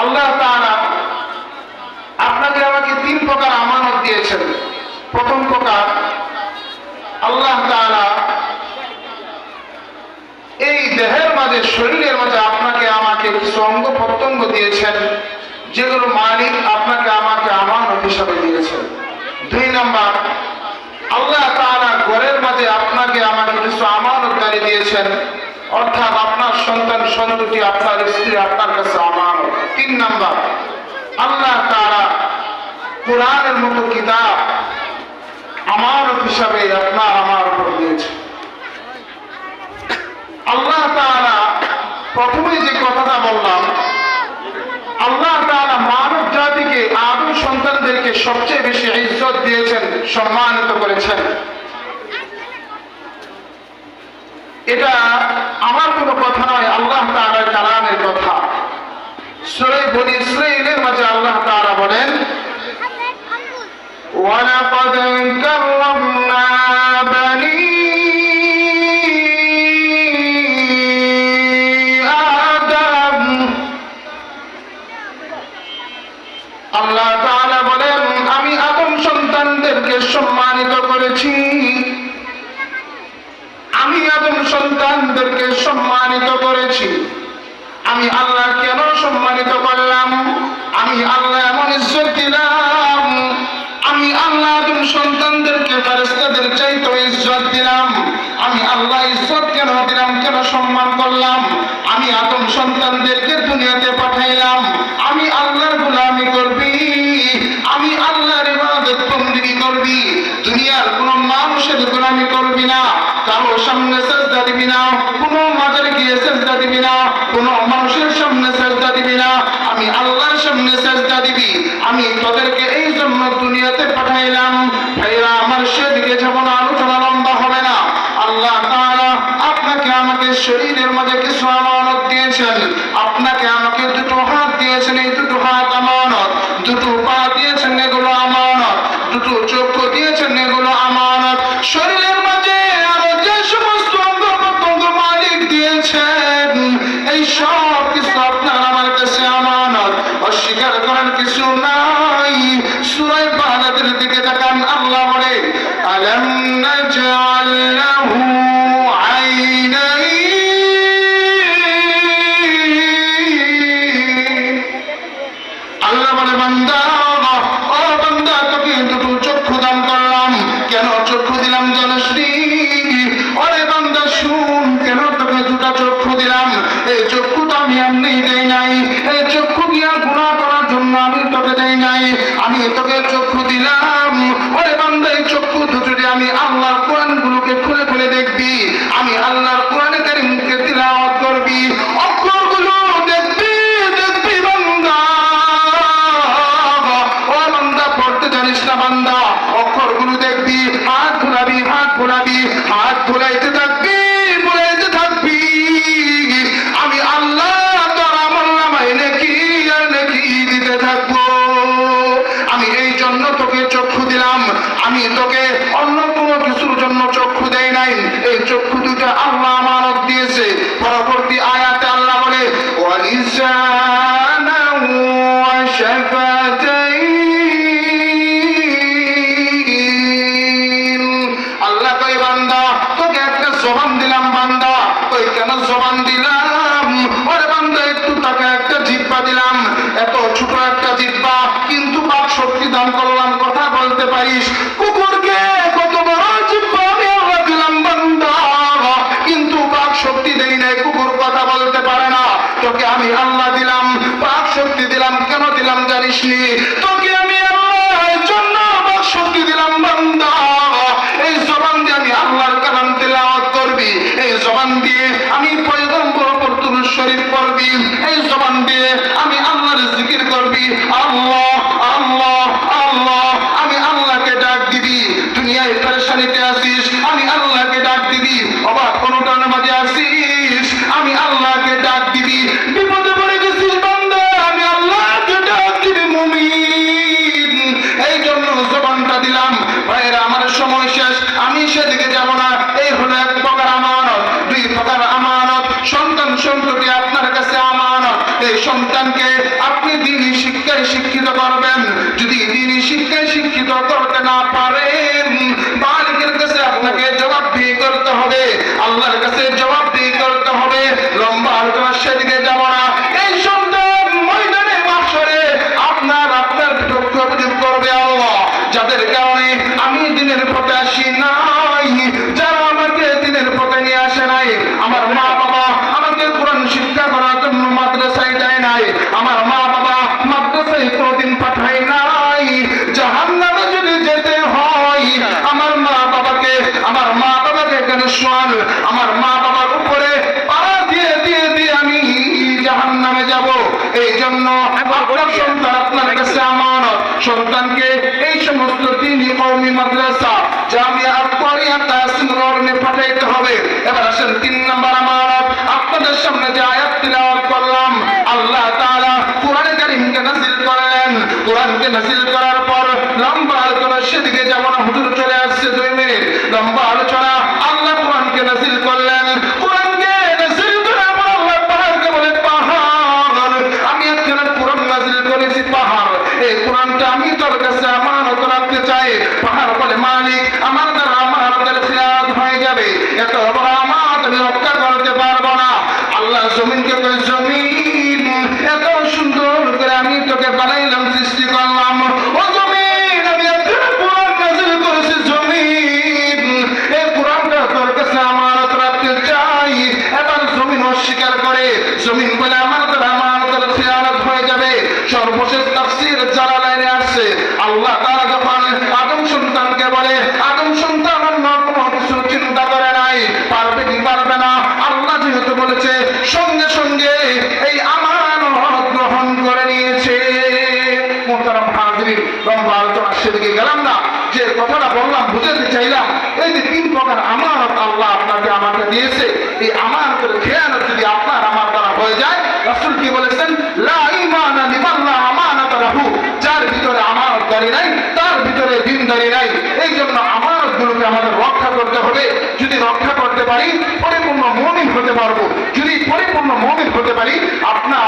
আল্লাহ তাআলা আপনাকে আমাকে তিন প্রকার আমানত দিয়েছেন। প্রথম প্রকার, আল্লাহ তাআলা এই দেহের মাঝে, শরীরের মাঝে আপনাকে আমাকে কিছু অঙ্গ প্রত্যঙ্গ দিয়েছেন, যেগুলো মালিক আপনাকে আমাকে আমানত হিসাবে দিয়েছেন। দুই নাম্বার, আল্লাহ তাআলা ঘরের মাঝে আপনাকে আমাকে কিছু আমানতকারী দিয়েছেন, অর্থাৎ আপনার সন্তান সন্ততি, আপনার স্ত্রী আপনার কাছে আমানত। তিন নাম্বার, আল্লাহ তাআলা কোরআনের মতো কিতাব আমানত হিসাবে আপনার আমার উপর দিয়েছেন। আল্লাহ তাআলা প্রথমে যে কথাটা বললাম, আল্লাহ তাআলা মানব জাতিকে, আদম সন্তানদেরকে সবচেয়ে বেশি ইজ্জত দিয়েছেন, সম্মানিত করেছেন। এটা আমার কোনো কথা নয়, আল্লাহ তাআলার কালামের কথা। সূরা বনী ইসরাঈলের মাঝে আল্লাহ তাআলা বলেন, ওয়ালাকাদ কাররামনা বানী আদম। আল্লাহ তাআলা বলেন, আমি আদম সন্তানদেরকে সম্মানিত করেছি। আমি আদম সন্তানদেরকে সম্মানিত করেছি। আমি আল্লাহ কেন সম্মানিত করলাম? আমি আল্লাহ এমন ইজ্জত দিলাম। আমি আল্লাহ আদম সন্তানদেরকে ফেরেশতাদের চাইতে ইজ্জত দিলাম। আমি আল্লাহ ইজ্জত কেন দিলাম, কেন সম্মান করলাম? আমি আদম সন্তানদেরকে দুনিয়াতে পাঠাইলাম, আমি আল্লাহর গোলামি করবি, আমি আল্লাহর ইবাদত বন্দেগী করবি। দুনিয়ার কোন মানুষের গোলামি করবি না, কারো সামনে সিজদা দিবি না, কোনো মাজারে গিয়ে সিজদা দিবি না, কোনো মানুষের সামনে সিজদা দিবি না, আমি আল্লাহর সামনে সিজদা দিবি। আমি তোদেরকে এই জন্য দুনিয়াতে পাঠাইলাম। ভাইরা আমার, সেদিকে যেমন আলোচনা লম্বা হবে না। আল্লাহ তাআলা আপনাকে আমাকে শরীরের মাঝে কিছু আমানত দিয়েছেন। আপনাকে আমাকে দুটো হাত দিয়েছেন, এই দুটো হাত আমানত। দুটো পা দিয়েছেন, এগুলো আমানত। দুটো চক্ষু দিয়েছেন, এগুলো আমানত। শরীরের মাঝে আরো যে সমস্ত অঙ্গ প্রত্যঙ্গ মালিক দিয়েছেন, এই সব কিছু আপনার আমার কাছে আমানত। অস্বীকার করার কিছু নাই। সূরা বালাদের দিকে তাকান, আল্লাহ বলে, আলাম নাজআল লাহু আইনাইন। আল্লাহ বলে, বান্দা, ও বান্দা, তোকে দুটো চক্ষু দান করলাম। কেন চক্ষু দিলাম জানিস নি? ওরে বান্দা শুন, কেন তোকে দুটো চক্ষু দিলাম? এই চক্ষু তো আমি এমনি দেই নাই। এই চক্ষু দিয়া গুনাহ করার জন্য আমি তোকে দেই নাই। আমি তোকে চক্ষু দিলাম, ওরে বান্দা, এই চক্ষু দুটো দিয়ে আমি আল্লাহর কোরআনগুলোকে খুলে খুলে দেখবি। আমি আল্লাহর কোরআনে কারীমকে তিলাওয়াত করবি, অক্ষরগুলো দেখবি। দেখবি বান্দা, ও বান্দা, পড়তে জানিস না বান্দা, অক্ষরগুলো দেখবি। হাত ঘোরাবি, হাত ঘোরাবি, হাত ঘোরাইতে থাকবি, ঘোরাইতে থাকবি। আমি আল্লাহ তোর আমলনামায় নেকি আর নেকি দিতে থাকবো। আমি এই জন্য তোকে চক্ষু দিলাম। আমি তোকে অন্য কোনো কিছুর জন্য চক্ষু দেই নাই। এই চক্ষু দুটো আল্লাহ আমানত দিয়েছে। পরবর্তী আয়াতে আল্লাহ বলে, ওয়ালিসানান ওয়া শাফাতাইন। আল্লাহ কই, বান্দা, তোকে একটা জবান দিলাম। বান্দা, ওই কেন জবান দিলাম? ওরে বান্দা, একটু তাকে একটা জিহ্বা দিলাম। এত ছোট একটা জিহ্বা, কিন্তু বাক শক্তি দান করলাম, কথা বলতে পারিস। কুকুরকে কত বড় জিহ্বা আমি আল্লাহ দিলাম বান্দা, কিন্তু বাক শক্তি দেই নাই, কুকুর কথা বলতে পারে না। তোকে আমি আল্লাহ দিলাম, বাক শক্তি দিলাম। কেন দিলাম জানিস নি? তোকে আমি আল্লাহ এর জন্য বাক শক্তি দিলাম বান্দা। এই জবান দিয়ে আমি আল্লাহর কালাম তিলাওয়াত করবি। এই জবান দিয়ে আমি পয়গম্বর দুরূদ শরীফ পড়বি। এই জবান দিয়ে আমি আল্লাহর জিকির করবি। আল্লাহ আল্লাহ আল্লাহ, আমি আল্লাহকে ডাক দিবি। দুনিয়ায় পেরেশানিতে আসিস, আমি আল্লাহকে ডাক দিবি। অবাক কোনটার মাঝে আসিস, আমি আল্লাহকে ডাক দিবি। বিপদে পড়ে গেছিস বান্দা, আমি আল্লাহকে ডাক দিবি। মুমিন, এই জন্য জবানটা দিলাম। ভাইরা আমার, সময় শেষ, আমি সেদিকে যাব না। এই হলো এক প্রকার আমানত। দুই প্রকার আমানত, সন্তান সন্ততি আপনার কাছে আমানত। এই সন্তানকে আপনি এই জন্য আপনার সন্তান আপনার কাছে আমানত। সন্তানকে এই সমস্ত দ্বীনি কওমি মাদ্রাসা জামিয়া আল-কোরিয়া তাহসিন রোডে পাঠাইতে হবে। এবার আসেন 3 নম্বর আমানত। আপনাদের সামনে যে আয়াত তিলাওয়াত করলাম, আল্লাহ তাআলা কোরআনে কারীমকে নাযিল করলেন। কোরআনকে নাযিল করার পর লম্বা আলোচনা, সেদিকে যেমন হুজুর চলে আসছে 2 মিনিট লম্বা আলোচনা। আল্লাহ কোরআনকে নাযিল করলেন। কোরআনকে নাযিল করে আমার আল্লাহ পাহাড়কে বলে, পাহাড় আমি একখানা কোরআন নাযিল করেছি পাহাড়, এই কোরআনটা আমি তোর কাছে আমানত রাখতে চাই। পাহাড় বলে, মালিক আমার দ্বারা আমানতের খেয়াল হয়ে যাবে, এত বড় আমানত আমি রক্ষা করতে পারবো না। আল্লাহ জমিনকে কয়, জমিন এত সুন্দর করে আমি তোকে বানাইলাম, সৃষ্টি করলাম, ও জমিন আমি একখানা কোরআন নাযিল করেছি, জমিন এই কোরআনটা তোর কাছে আমানত রাখতে চাই। এবার জমিন অস্বীকার করে, জমিন বলে আমার দ্বারা আমানতের খেয়ানত হয়ে যাবে। সর্বশেষ তাফসীর জালালাইনে আসছে, আল্লাহ তাআলা যখন আদম সন্তানকে বলে, আদম সন্তান অন্য কোনো কিছু চিন্তা করে নাই, পারবে কি পারবে না, আল্লাহ যেহেতু বলেছে সঙ্গে সঙ্গে এই আমানত গ্রহণ করে নিয়েছে। মুহতারাম হাজিরিন, লম্বা আলোচনা সেদিকে গেলাম না, যে কথাটা বললাম বুঝাতে চাইলাম, এই যে 3 প্রকার আমানত আল্লাহ আপনাকে আমাকে দিয়েছে, এই আমানতের খেয়ানত যদি আপনার আমার দ্বারা হয়ে যায়, রাসূল কি বলেছেন, লা ঈমানা লিমান লা আমানাতা লাহু, যার ভিতরে আমানতদারি নাই তার ভিতরে দ্বীনদারি নাই। এই জন্য আমানতগুলোকে আমাদের রক্ষা করতে হবে। যদি রক্ষা করতে পারি পরিপূর্ণ মুমিন হতে পারবো। যদি পরিপূর্ণ মুমিন হতে পারি, আপনার